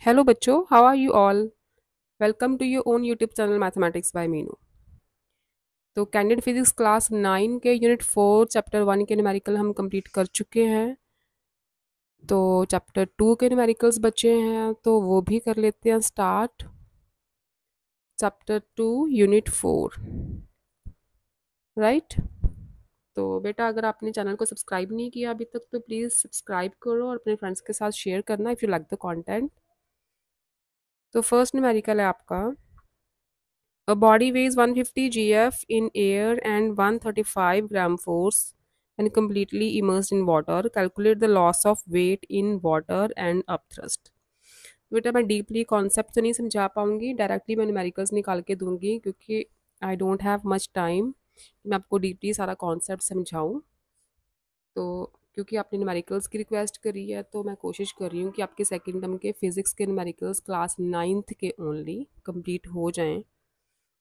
Hello बच्चों, how are you all? Welcome to your own YouTube channel Mathematics by Meenu. तो candid physics class 9 के unit 4 chapter 1 के numerical हम complete कर चुके हैं। तो चैप्टर 2 के न्यूमेरिकल्स बचे हैं तो वो भी कर लेते हैं स्टार्ट। Chapter 2 unit 4 right. तो बेटा अगर आपने चैनल को सब्सक्राइब नहीं किया अभी तक तो प्लीज़ सब्सक्राइब करो और अपने फ्रेंड्स के साथ शेयर करना if you like the content. तो फर्स्ट न्यूमेरिकल है आपका A body weighs 150 gf in air and 135 gram force when completely immersed in water. Calculate the loss of weight in water and upthrust. बेटा मैं deeply concept तो नहीं समझा पाऊंगी, directly मैं न्यूमेरिकल्स निकाल के दूंगी क्योंकि I don't have much time मैं आपको डीपली सारा कॉन्सेप्ट समझाऊं। तो क्योंकि आपने न्यूमेरिकल्स की रिक्वेस्ट करी है तो मैं कोशिश कर रही हूँ कि आपके सेकेंड टर्म के फिजिक्स के न्यूमेरिकल्स क्लास 9th के ओनली कंप्लीट हो जाएं।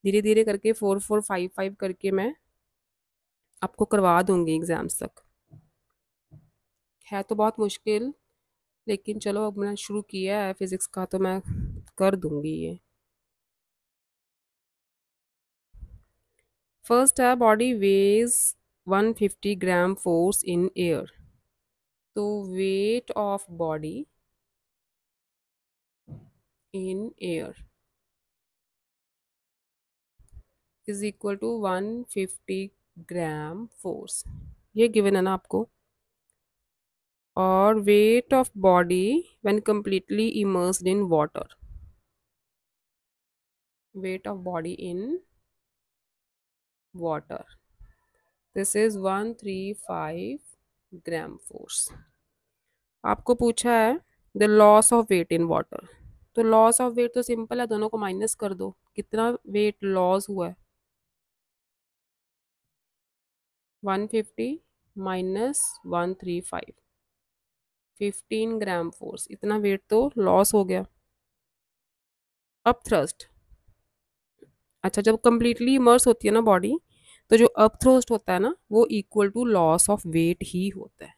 धीरे धीरे करके 4 4 5 5 करके मैं आपको करवा दूंगी एग्जाम्स तक। है तो बहुत मुश्किल लेकिन चलो अब मैंने शुरू किया है फिजिक्स का तो मैं कर दूंगी ये। फर्स्ट है body weighs 150 gram force in air. तो weight of body in air is equal to 150 gram force, ये गिवन है ना आपको। और weight of body when completely immersed in water, weight of body in water, this is 135 gram force. आपको पूछा है the loss of weight in water. तो loss of weight तो सिंपल है, दोनों को माइनस कर दो, कितना वेट लॉस हुआ है 150 माइनस 135, 15 ग्राम फोर्स, इतना वेट तो लॉस हो गया। अब थ्रस्ट, अच्छा जब कंप्लीटली इमर्स होती है ना बॉडी तो जो अप थ्रोस्ट होता है ना वो equal to loss of weight ही होता है।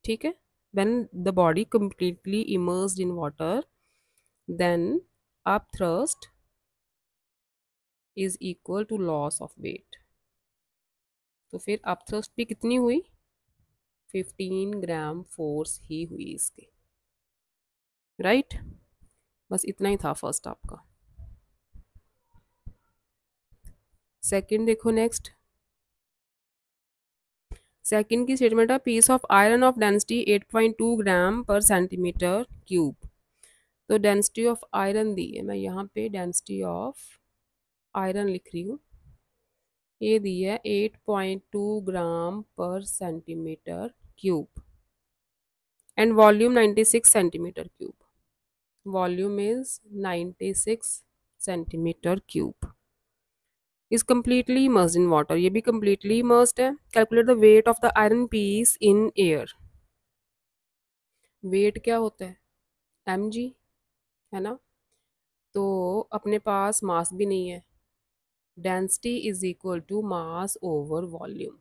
ठीक है, when the body completely immersed in water then up thrust is equal to loss of weight. तो फिर अप थ्रस्ट भी कितनी हुई 15 ग्राम फोर्स ही हुई इसकी। राइट बस इतना ही था फर्स्ट आपका। सेकंड देखो नेक्स्ट, सेकंड की स्टेटमेंट है piece of iron of density 8.2 gram per centimetre cube. तो डेंसिटी ऑफ आयरन दी है, मैं यहाँ पे डेंसिटी ऑफ आयरन लिख रही हूँ, ये दी है 8.2 gram per centimetre cube and volume 96 centimetre cube, volume is 96 centimetre cube, is completely immersed in water, ये भी completely immersed है। Calculate the weight of the iron piece in air. Weight क्या होता है mg, है ना। तो अपने पास मास भी नहीं है, density is equal to mass over volume.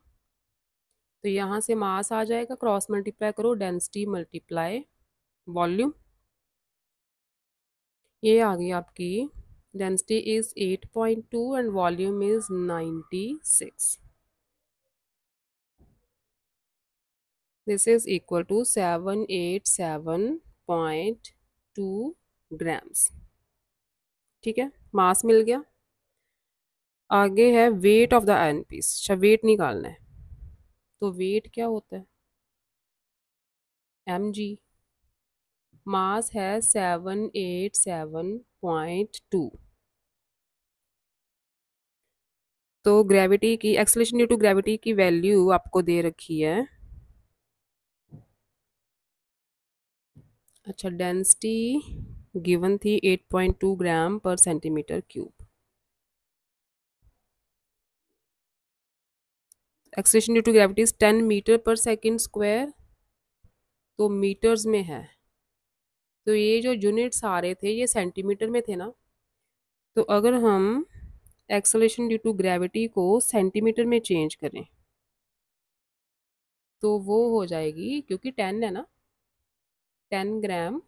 तो यहाँ से मास आ जाएगा, क्रॉस मल्टीप्लाई करो, डेंसिटी मल्टीप्लाई वॉल्यूम, ये आ गई आपकी density is 8.2 and volume is 96, this is equal to 787.2 grams. ठीक है, मास मिल गया। आगे है weight of the iron piece, अच्छा वेट निकालना है। तो वेट क्या होता है mg, मास है 787.2। तो ग्रेविटी की एक्सेलरेशन ड्यू टू ग्रेविटी की वैल्यू आपको दे रखी है, अच्छा डेंसिटी गिवन थी 8.2 gram per centimetre cube, acceleration due to gravity is 10 metre per second square, तो मीटर्स में है। तो ये जो यूनिट्स आ रहे थे ये सेंटीमीटर में थे ना, तो अगर हम एक्सेलरेशन ड्यू टू ग्रेविटी को सेंटीमीटर में चेंज करें तो वो हो जाएगी, क्योंकि 10 है ना, 10 ग्राम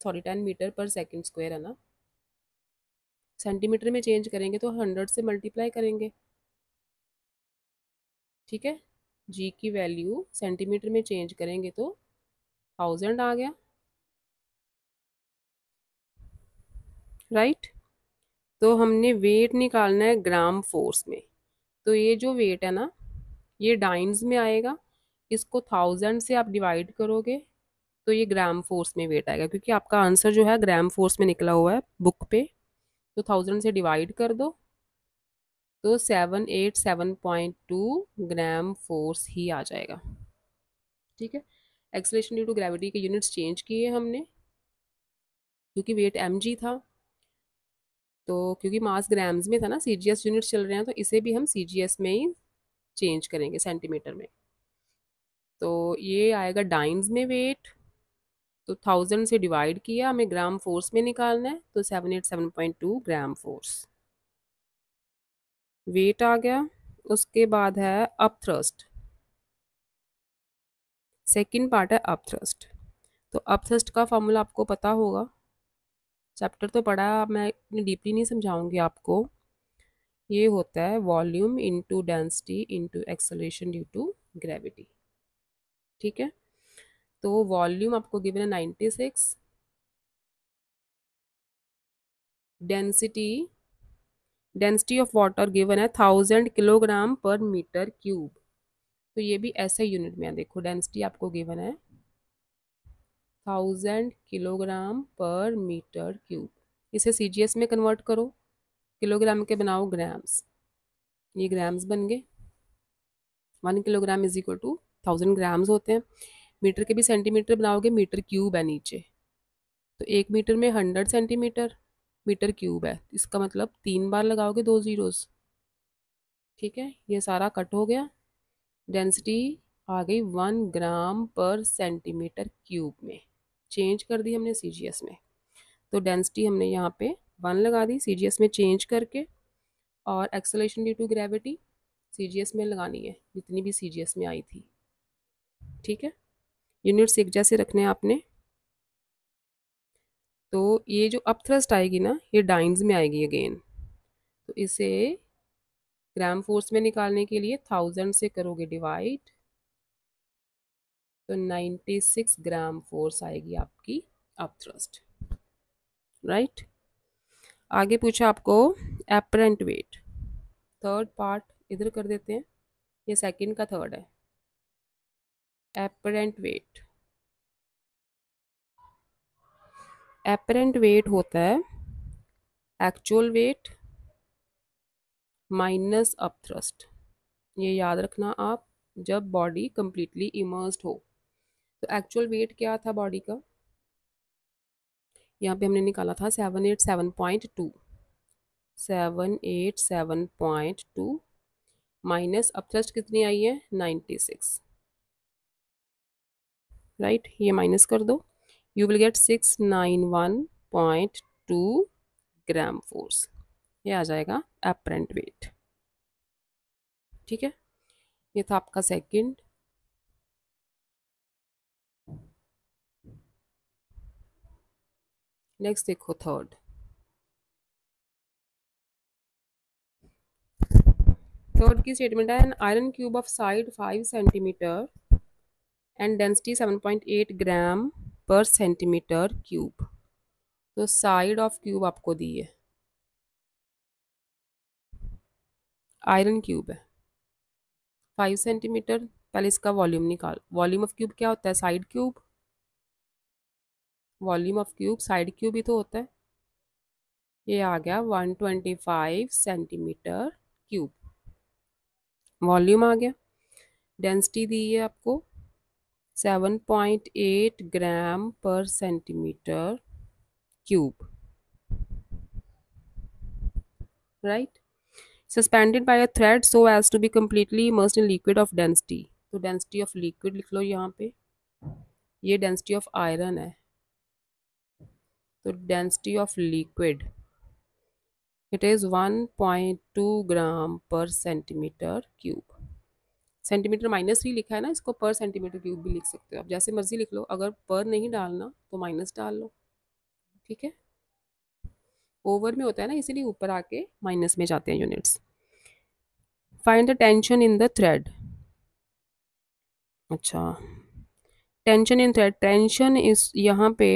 सॉरी 10 मीटर/सेकंड स्क्वायर है ना, सेंटीमीटर में चेंज करेंगे तो 100 से मल्टीप्लाई करेंगे, ठीक है। जी की वैल्यू सेंटीमीटर में चेंज करेंगे तो 1000 आ गया, राइट। तो हमने वेट निकालना है ग्राम फोर्स में। तो ये जो वेट है ना, ये डाइन्स में आएगा, इसको 1000 से आप डिवाइड करोगे तो ये ग्राम फोर्स में वेट आएगा, क्योंकि आपका आंसर जो है ग्राम फोर्स में निकला हुआ है बुक पे। तो 1000 से डिवाइड कर दो तो 787.2 ग्राम फोर्स ही आ जाएगा, ठीक है। एक्सेलरेशन ड्यू टू ग्रेविटी के यूनिट्स चेंज किए हमने, क्योंकि वेट mg था, तो क्योंकि मास ग्राम्स में था ना, सीजीएस यूनिट्स चल रहे हैं, तो इसे भी हम सीजीएस में ही चेंज करेंगे, सेंटीमीटर में। तो ये आएगा डाइन्स में वेट, तो 1000 से डिवाइड किया, हमें ग्राम फोर्स में निकालना है, तो 787.2 ग्राम फोर्स वेट आ गया। उसके बाद है अप थ्रस्ट, सेकेंड पार्ट है अप थ्रस्ट। तो अप थ्रस्ट का फॉर्मूला आपको पता होगा, चैप्टर तो पढ़ा है, मैं इतनी डीपली नहीं समझाऊंगी आपको। ये होता है volume into density into acceleration due to gravity, ठीक है। तो वॉल्यूम आपको गिवन है 96, density density of water given है 1000 किलोग्राम पर मीटर क्यूब। तो ये भी ऐसे यूनिट में है, देखो डेंसिटी आपको गिवन है 1000 किलोग्राम पर मीटर क्यूब। इसे सीजीएस में कन्वर्ट करो, किलोग्राम के बनाओ ग्राम्स, ये ग्राम्स बन गए। 1 kilogram is equal to 1000 grams होते हैं। मीटर के भी सेंटीमीटर बनाओगे, मीटर क्यूब है नीचे, तो 1 मीटर में 100 सेंटीमीटर मीटर क्यूब है, इसका मतलब 3 बार लगाओगे 2 जीरोस, ठीक है। ये सारा कट हो गया, डेंसिटी आ गई 1 ग्राम/सेंटीमीटर क्यूब में, चेंज कर दी हमने सीजीएस में। तो डेंसिटी हमने यहाँ पे 1 लगा दी सीजीएस में चेंज करके, और acceleration due to gravity CGS में लगानी है जितनी भी सीजीएस में आई थी, ठीक है। यूनिट्स एक जैसे रखने हैं आपने। तो ये जो अप थ्रस्ट आएगी ना, ये डाइन्स में आएगी अगेन, तो इसे ग्राम फोर्स में निकालने के लिए 1000 से करोगे डिवाइड, तो 96 ग्राम फोर्स आएगी आपकी अप थ्रस्ट, राइट। आगे पूछा आपको एपरेंट वेट, थर्ड पार्ट इधर कर देते हैं, ये सेकंड का थर्ड है। एपरेंट वेट, एपरेंट वेट होता है actual wait minus up thrust, ये याद रखना आप जब बॉडी कंप्लीटली इमर्स्ड हो। तो एक्चुअल वेट क्या था बॉडी का, यहाँ पे हमने निकाला था 787.2, 787.2 माइनस अप थ्रस्ट कितनी आई है 96, राइट। ये माइनस कर दो, you will get 691.2 gram force, ये आ जाएगा एपरेंट वेट, ठीक है। ये था आपका सेकंड। नेक्स्ट देखो थर्ड, थर्ड की स्टेटमेंट है an iron cube of side 5 centimetre and density 7.8 gram per centimetre cube. तो साइड ऑफ क्यूब आपको दी है, आयरन क्यूब है 5 सेंटीमीटर। पहले इसका वॉल्यूम निकाल, वॉल्यूम ऑफ क्यूब क्या होता है, side cube, volume of cube side cube ही तो होता है। ये आ गया 125 सेंटीमीटर क्यूब, वॉल्यूम आ गया। डेंसिटी दी है आपको 7.8 gram per centimetre cube, right. Suspended by a thread so as to be completely immersed in liquid of density। तो डेंसिटी ऑफ लिक्विड लिख लो यहाँ पे, ये डेंसिटी ऑफ आयरन है, तो density of liquid it is 1.2 gram per centimetre cube. Centimetre -3 लिखा है ना, इसको पर सेंटीमीटर क्यूब भी लिख सकते हो आप, जैसे मर्जी लिख लो, अगर पर नहीं डालना तो माइनस डाल लो, ठीक है, ओवर में होता है ना, इसीलिए ऊपर आके माइनस में जाते हैं units. Find the tension in the thread. अच्छा, टेंशन इन थ्रेड, टेंशन इस यहाँ पे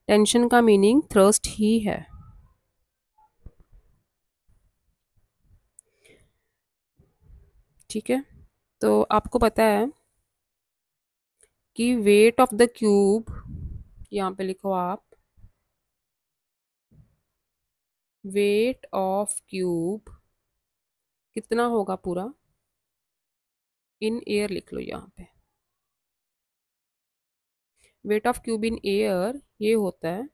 टेंशन का मीनिंग थ्रस्ट ही है। ठीक है, तो आपको पता है कि वेट ऑफ द क्यूब, यहाँ पे लिखो आप, वेट ऑफ क्यूब कितना होगा पूरा, इन एयर लिख लो यहाँ पे। Weight of cube in air ये होता है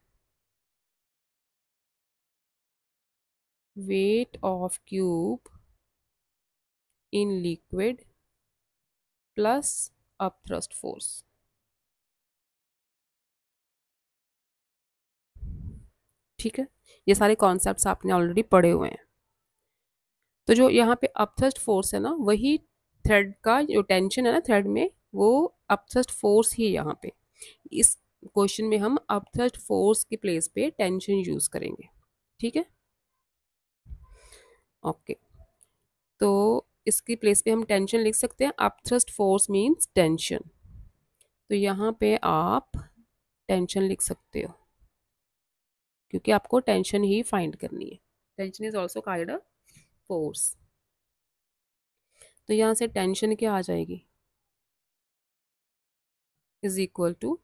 weight of cube in liquid plus upthrust force. ठीक है, ये सारे कॉन्सेप्ट्स आपने ऑलरेडी पढ़े हुए हैं। तो जो यहाँ पे अपथ्रस्ट फोर्स है ना, वही थ्रेड का जो टेंशन है ना थ्रेड में, वो अपथ्रस्ट फोर्स ही है यहाँ पे। इस क्वेश्चन में हम अपथ्रस्ट फोर्स की प्लेस पे टेंशन यूज करेंगे। ठीक है, ओके, तो इसकी प्लेस पे हम टेंशन लिख सकते हैं, अपथ्रस्ट फोर्स मींस टेंशन। तो यहाँ पे आप टेंशन लिख सकते हो, क्योंकि आपको टेंशन ही फाइंड करनी है। Tension is also called a force. तो यहाँ से टेंशन क्या आ जाएगी, is equal to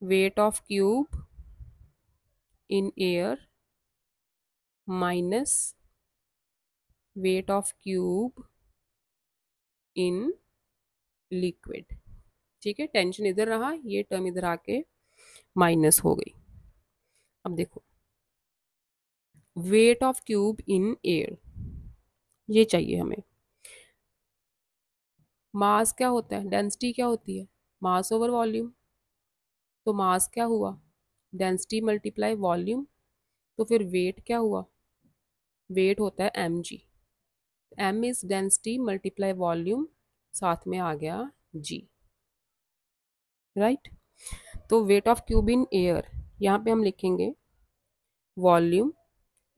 weight of cube in air minus weight of cube in liquid. ठीक है, टेंशन इधर रहा, ये टर्म इधर आके माइनस हो गई। अब देखो, wait of cube in air ये चाहिए हमें। मास क्या होता है, डेंसिटी क्या होती है, मास ओवर वॉल्यूम। तो मास क्या हुआ, डेंसिटी मल्टीप्लाई वॉल्यूम। तो फिर वेट क्या हुआ, वेट होता है M G. M is density multiply volume, साथ में आ गया जी, राइट। तो weight of cube in air, यहाँ पे हम लिखेंगे वॉल्यूम,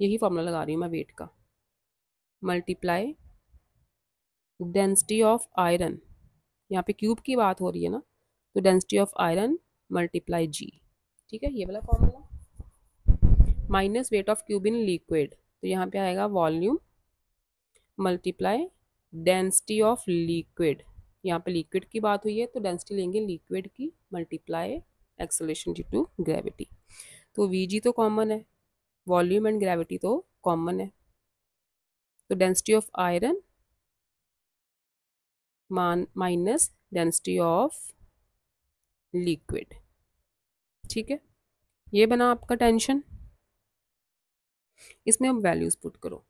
यही फॉर्मूला लगा रही हूँ मैं वेट का, मल्टीप्लाई डेंसिटी ऑफ आयरन, यहाँ पे क्यूब की बात हो रही है ना, तो डेंसिटी ऑफ आयरन मल्टीप्लाई जी। ठीक है, ये वाला formula, minus weight of cube in liquid, तो यहाँ पे आएगा volume multiply density of liquid, यहाँ पे लिक्विड की बात हुई है तो डेंसिटी लेंगे लिक्विड की, multiply acceleration due to gravity. तो वीजी तो कॉमन है, वॉल्यूम एंड ग्रेविटी तो कॉमन है, तो density of iron minus density of liquid. ठीक है, ये बना आपका टेंशन। इसमें अब वैल्यूज पुट करो,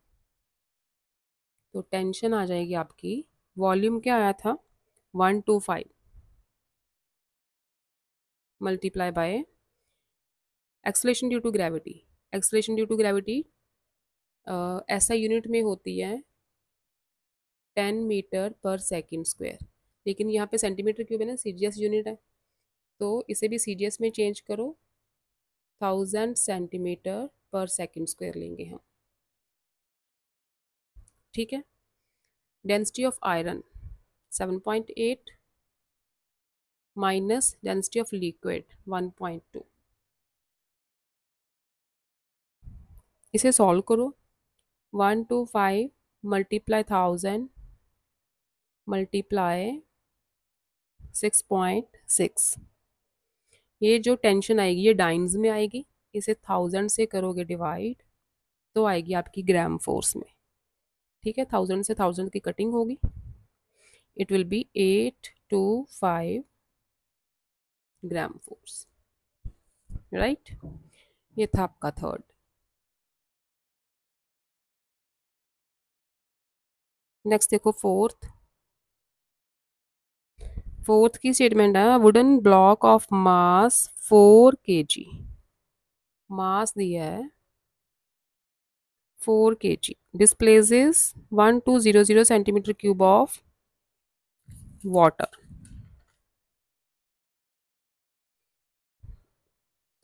तो टेंशन आ जाएगी आपकी, वॉल्यूम क्या आया था 125 multiply by acceleration due to gravity. Acceleration due to gravity ऐसा यूनिट में होती है 10 मीटर पर सेकेंड स्क्वायर, लेकिन यहाँ पे सेंटीमीटर क्यूब है ना, सीजीएस यूनिट है, तो इसे भी सीजीएस में चेंज करो, 1000 सेंटीमीटर पर सेकेंड स्क्वायर लेंगे हम। ठीक है, density of iron 7.8 minus density of liquid 1.2, इसे सॉल्व करो, 125 मल्टीप्लाई 1000 मल्टीप्लाई 6.6, ये जो टेंशन आएगी ये डाइम्स में आएगी, इसे 1000 से करोगे डिवाइड तो आएगी आपकी ग्राम फोर्स में। ठीक है, 1000 से 1000 की कटिंग होगी, it will be 825 gram force, right. ये था आपका थर्ड। नेक्स्ट देखो फोर्थ, फोर्थ की स्टेटमेंट है wooden block of mass 4 kg, मास दिया है 4 kg, displaces 1200 centimetre cube of water.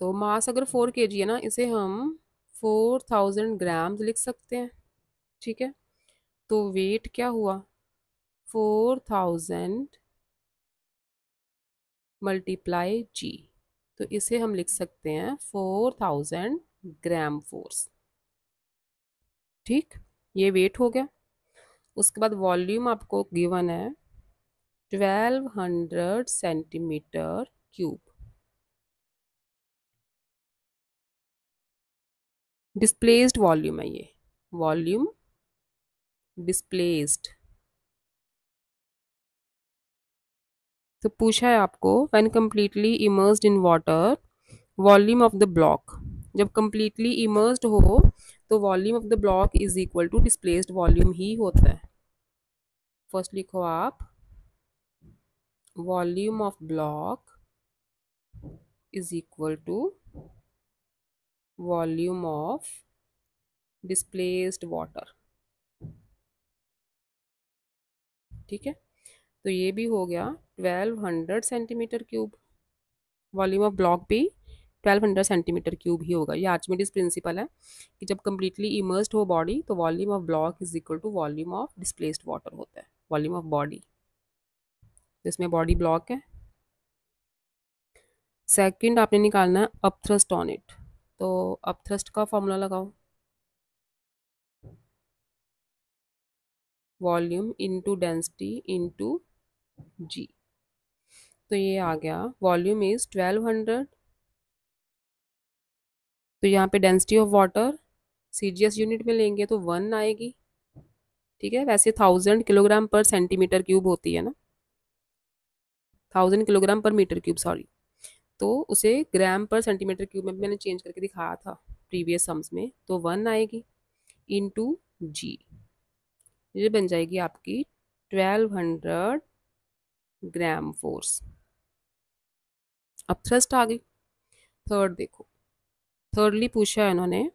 तो मास अगर 4 kg है ना, इसे हम 4000 ग्राम्स लिख सकते हैं। ठीक है, तो वेट क्या हुआ, 4000 मल्टीप्लाई जी। तो इसे हम लिख सकते हैं 4000 ग्राम फोर्स। ठीक, ये वेट हो गया। उसके बाद वॉल्यूम आपको गिवन है 1200 सेंटीमीटर क्यूब। डिस्प्लेस्ड वॉल्यूम है ये, वॉल्यूम डिस्प्लेस्ड। तो पूछा है आपको when completely immersed in water volume of the block. जब कंप्लीटली इमर्स्ड हो तो volume of the block is equal to displaced volume ही होता है। फर्स्ट लिखो आप, volume of block is equal to volume of displaced water. ठीक है, तो ये भी हो गया 1200 centimetre cube. Volume of block भी 1200 सेंटीमीटर क्यूब ही होगा। ये आर्चिमेडिस प्रिंसिपल है कि जब कंप्लीटली इमर्स्ड हो बॉडी तो volume of block is equal to volume of displaced water होता है, वॉल्यूम ऑफ बॉडी। इसमें बॉडी ब्लॉक है। सेकंड आपने निकालना है अपथ्रस्ट ऑन इट। तो अपथ्रस्ट का फॉर्मूला लगाओ, volume into density into G. तो ये आ गया, वॉल्यूम इज 1200। तो यहाँ पे density of water CGS unit में लेंगे तो 1 आएगी। ठीक है, वैसे 1000 किलोग्राम पर सेंटीमीटर क्यूब होती है ना, 1000 kilogram per metre cube, sorry. तो उसे ग्राम पर सेंटीमीटर क्यूब में भी मैंने चेंज करके दिखाया था प्रीवियस सम्स में, तो 1 आएगी इंटू जी। ये बन जाएगी आपकी 1200 ग्राम फोर्स। अब थ्रस्ट आ गई। थर्ड देखो, थर्डली पूछा है इन्होंने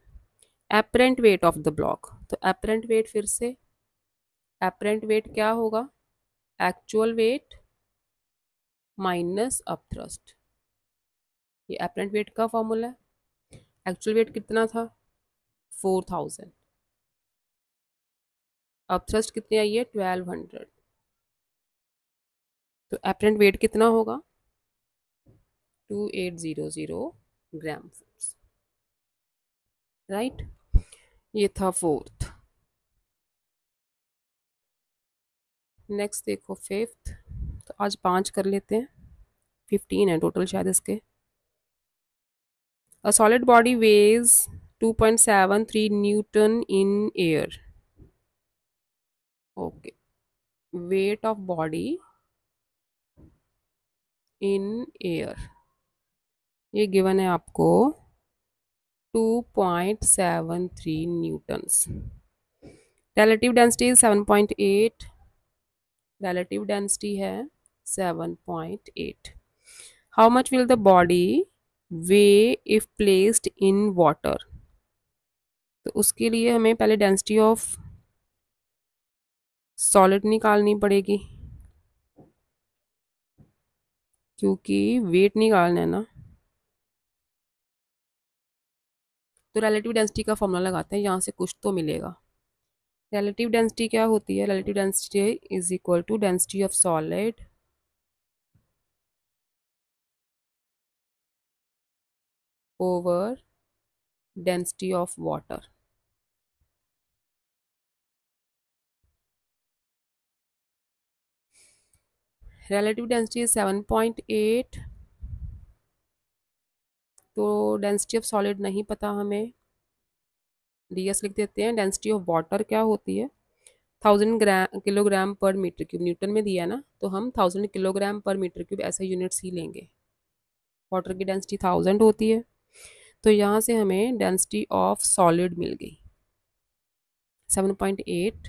apparent wait of the block. तो एपरेंट वेट, फिर से एपरेंट वेट क्या होगा, एक्चुअल वेट माइनस अपथ्रस्ट। ये एपरेंट वेट का फॉर्मूला है। एक्चुअल वेट कितना था, 4000। अपथ्रस्ट कितनी आई है, 1200। तो एपरेंट वेट कितना होगा, 2800 ग्राम फोर्स। राइट, ये था फोर्थ। नेक्स्ट देखो फिफ्थ। तो आज 5 कर लेते हैं, 15 है टोटल शायद इसके। A solid body weighs 2.73 Newton in air. Okay. Weight of body in air. ये गिवन है आपको 2.73 Newton's. Relative density is 7.8. Relative density है 7.8. How much will the body weigh if placed in water? तो उसके लिए हमें पहले डेंसिटी ऑफ सॉलिड निकालनी पड़ेगी, क्योंकि वेट निकालना है ना। तो रिलेटिव डेंसिटी का फॉर्मूला लगाते हैं, यहाँ से कुछ तो मिलेगा। रिलेटिव डेंसिटी क्या होती है, relative density is equal to density of solid over density of water. Relative density is 7.8। तो डेंसिटी ऑफ सॉलिड नहीं पता हमें, डीएस लिख देते हैं। डेंसिटी ऑफ वाटर क्या होती है, 1000 kilogram per metre cube, Newton में दिया है ना, तो हम 1000 किलोग्राम पर मीटर क्यूब ऐसे यूनिट्स ही लेंगे। वाटर की डेंसिटी 1000 होती है। तो यहाँ से हमें डेंसिटी ऑफ सॉलिड मिल गई 7.8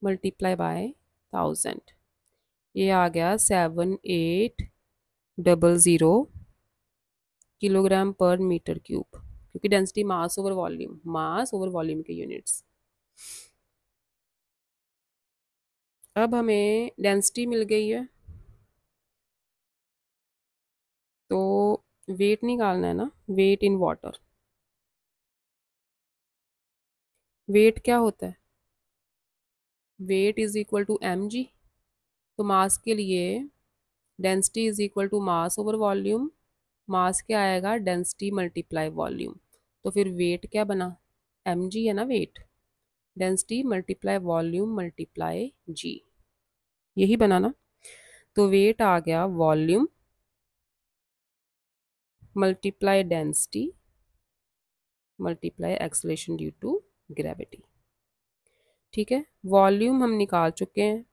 मल्टीप्लाई बाय 1000। ये आ गया 7800 किलोग्राम पर मीटर क्यूब, क्योंकि डेंसिटी मास ओवर वॉल्यूम, मास ओवर वॉल्यूम के यूनिट्स। अब हमें डेंसिटी मिल गई है, तो वेट निकालना है ना, वेट इन वाटर। वेट क्या होता है? Weight is equal to M G. तो मास के लिए density is equal to mass over volume. Mass क्या आएगा? Density multiply volume. तो फिर वेट क्या बना? एम जी है ना weight. Density multiply volume multiply G, यही बना ना। तो वेट आ गया volume multiply density multiply acceleration due to gravity. ठीक है, वॉल्यूम हम निकाल चुके हैं।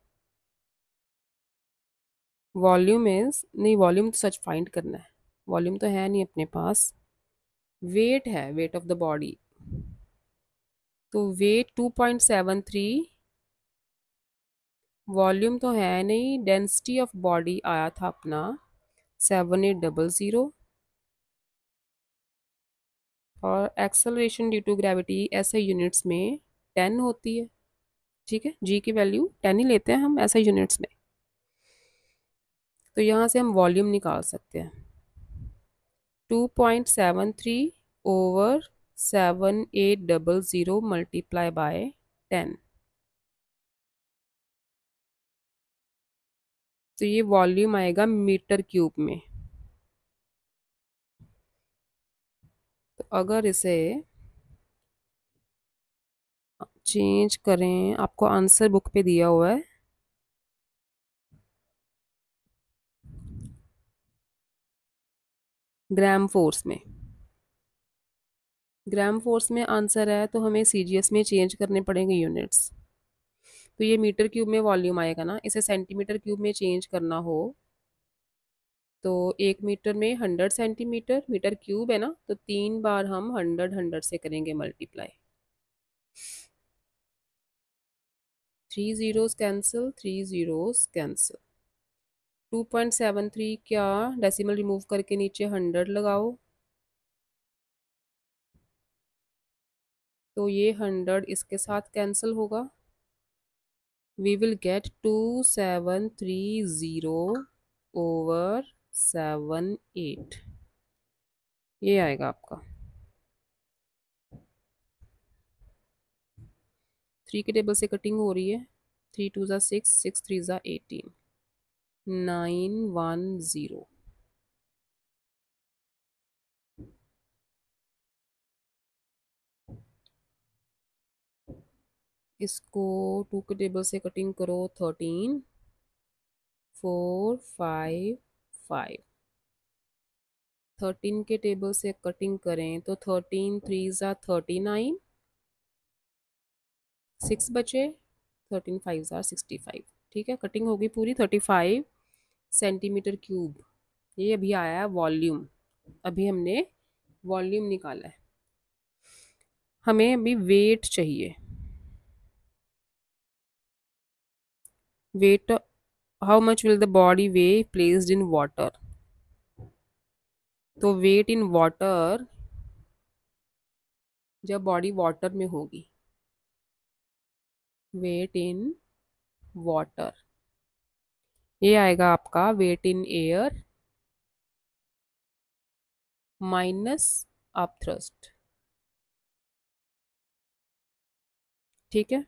वॉल्यूम इज, नहीं वॉल्यूम तो सच फाइंड करना है, वॉल्यूम तो है नहीं अपने पास। वेट है, वेट ऑफ द बॉडी। तो वेट 2.73, वॉल्यूम तो है नहीं। डेंसिटी ऑफ बॉडी आया था अपना 7800, और एक्सेलरेशन ड्यू टू ग्रेविटी ऐसे यूनिट्स में 10 होती है। ठीक है, जी की वैल्यू 10 ही लेते हैं हम ऐसे यूनिट्स में। तो यहाँ से हम वॉल्यूम निकाल सकते हैं, 2.73 ओवर 7800 मल्टीप्लाई बाय 10। तो ये वॉल्यूम आएगा मीटर क्यूब में। तो अगर इसे चेंज करें, आपको आंसर बुक पे दिया हुआ है, ग्राम फोर्स में। ग्राम फोर्स में आंसर है तो हमें सीजीएस में चेंज करने पड़ेंगे यूनिट्स। तो ये मीटर क्यूब में वॉल्यूम आएगा ना, इसे सेंटीमीटर क्यूब में चेंज करना हो तो 1 मीटर में 100 सेंटीमीटर, मीटर क्यूब है ना, तो 3 बार हम 100 से करेंगे multiply. 3 zeros cancel, 3 zeros cancel. 2.73 क्या, डेसिमल रिमूव करके नीचे 100 लगाओ, तो ये 100 इसके साथ कैंसिल होगा। वी विल गेट 2730 ओवर 78, ये आएगा आपका। 3 के टेबल से कटिंग हो रही है, 3 2 ज़ा 6, 6 3 ज़ा 18, 910। इसको 2 के टेबल से कटिंग करो, 13 4 5 5। 13 के टेबल से कटिंग करें तो 13 3 ज़ा 39, 6 बचे, 13 5 ज़ा 65। ठीक है, कटिंग होगी पूरी 35 सेंटीमीटर क्यूब। ये अभी आया है वॉल्यूम, अभी हमने वॉल्यूम निकाला है। हमें अभी वेट चाहिए। Weight, how much will the body weigh placed in water. तो वेट इन वाटर, जब बॉडी वाटर में होगी, वेट इन वाटर, ये आएगा आपका weight in air minus upthrust. ठीक है,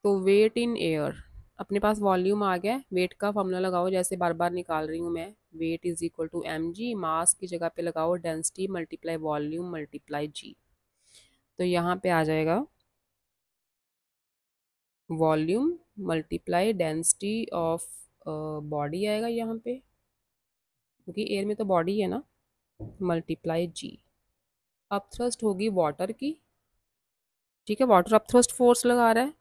तो वेट इन एयर, अपने पास वॉल्यूम आ गया, वेट का फॉर्मूला लगाओ जैसे बार बार निकाल रही हूँ मैं। Weight is equal to M G, mass की जगह पे लगाओ density multiply volume multiply G. तो यहाँ पे आ जाएगा volume multiply density of body आएगा यहाँ पे, क्योंकि एयर में तो बॉडी है ना, मल्टीप्लाई जी। अप थ्रस्ट होगी वाटर की। ठीक है, वाटर अप थ्रस्ट फोर्स लगा रहा है,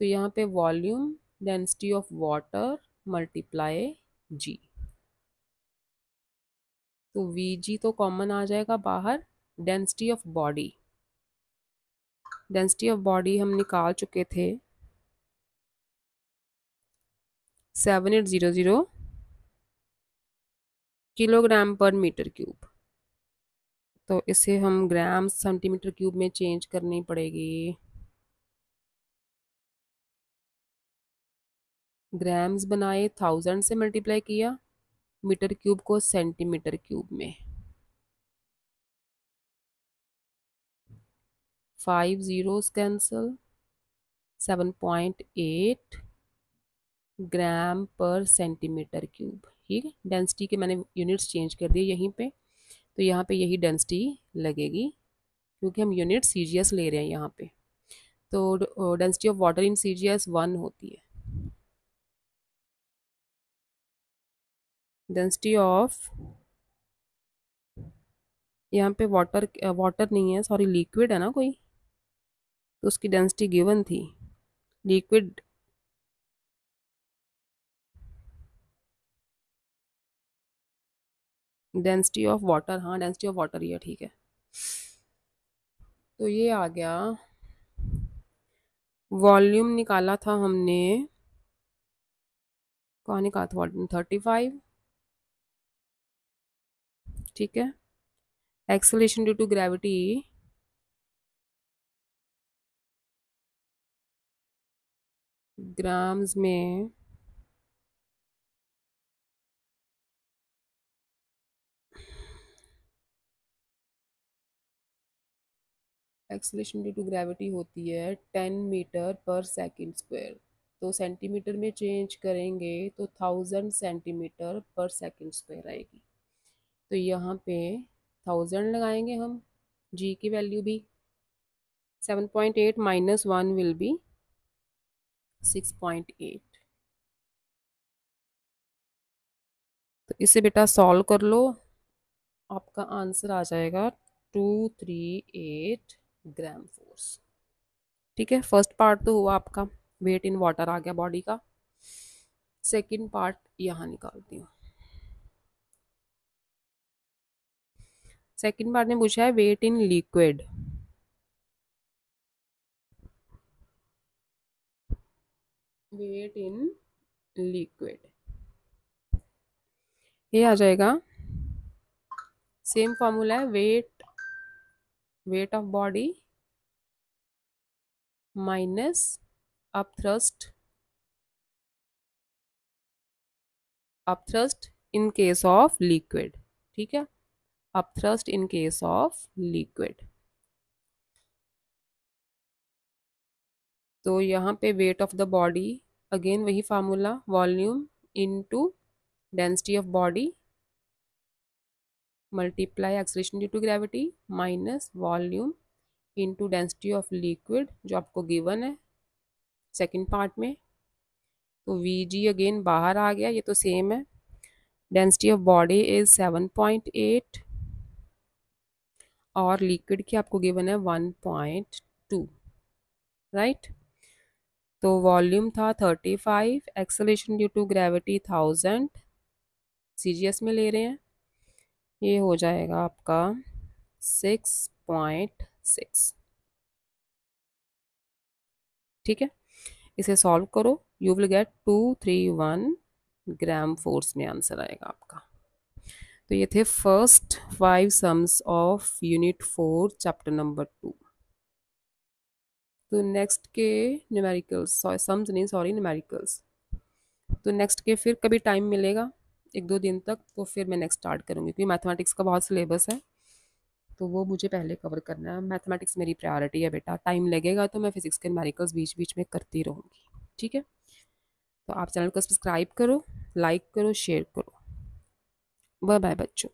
तो यहाँ पे volume density of water multiply G. तो वी जी तो कॉमन आ जाएगा बाहर। Density of body, density of body हम निकाल चुके थे 7800 किलोग्राम पर मीटर क्यूब। तो इसे हम ग्राम सेंटीमीटर क्यूब में चेंज करनी पड़ेगी। ग्राम्स बनाए, 1000 से मल्टीप्लाई किया, मीटर क्यूब को सेंटीमीटर क्यूब में, 5 zeros cancel, 7.8 gram per centimetre cube. ठीक है, डेंसिटी के मैंने यूनिट्स चेंज कर दिए यहीं पे, तो यहाँ पे यही डेंसिटी लगेगी क्योंकि हम यूनिट सीजीएस ले रहे हैं यहाँ पे। तो density of water in CGS 1 होती है। डेंसिटी ऑफ, यहाँ पे वाटर वाटर नहीं है, सॉरी लिक्विड है ना कोई, तो उसकी डेंसिटी गिवन थी लिक्विड। डेंसिटी ऑफ वाटर, हाँ डेंसिटी ऑफ वाटर ही है, ठीक है। तो ये आ गया, वॉल्यूम निकाला था हमने, कहाँ निकाला था वॉल्यूम, 35। ठीक है, acceleration due to gravity grams में, एक्सेलरेशन ड्यू टू ग्रेविटी होती है 10 मीटर पर सेकंड स्क्वायर। तो सेंटीमीटर में चेंज करेंगे तो 1000 सेंटीमीटर पर सेकंड स्क्वायर आएगी। तो यहाँ पे 1000 लगाएंगे हम, जी की वैल्यू भी 7.8 माइनस 1 विल बी 6.8। तो इसे बेटा सॉल्व कर लो, आपका आंसर आ जाएगा 238 ग्राम फोर्स। ठीक है, फर्स्ट पार्ट तो हुआ आपका, वेट इन वाटर आ गया बॉडी का। सेकंड पार्ट यहाँ निकालती हूँ। सेकंड पार्ट ने पूछा है weight in liquid. Weight in liquid ये आ जाएगा, सेम फॉर्मूला है, weight of body minus upthrust in case of liquid. ठीक है, upthrust in case of liquid. तो यहाँ पे weight of the body, again वही formula, volume into density of body multiply acceleration due to gravity minus volume into density of liquid जो आपको given है second part में। तो वी जी again बाहर आ गया, ये तो सेम है। डेंसिटी ऑफ बॉडी इज 7.8 और लिक्विड की आपको गिवन है 1.2, राइट। तो वॉल्यूम था 35, acceleration due to gravity 1000, CGS में ले रहे हैं, ये हो जाएगा आपका 6.6। ठीक है, इसे सॉल्व करो, you will get 231 gram force में आंसर आएगा आपका। तो ये थे first 5 sums of unit 4 chapter number 2। तो नेक्स्ट के न्यूमेरिकल्स, सम्स नहीं सॉरी न्यूमेरिकल्स, तो नेक्स्ट के फिर कभी टाइम मिलेगा 1-2 दिन तक, तो फिर मैं नेक्स्ट स्टार्ट करूँगी क्योंकि मैथमेटिक्स का बहुत सिलेबस है, तो वो मुझे पहले कवर करना है। मैथमेटिक्स मेरी प्रायोरिटी है बेटा, टाइम लगेगा तो मैं फिजिक्स के न्यूमेरिकल्स बीच बीच में करती रहूँगी। ठीक है, तो आप चैनल को सब्सक्राइब करो, लाइक करो, शेयर करो। बाय बाय बच्चों।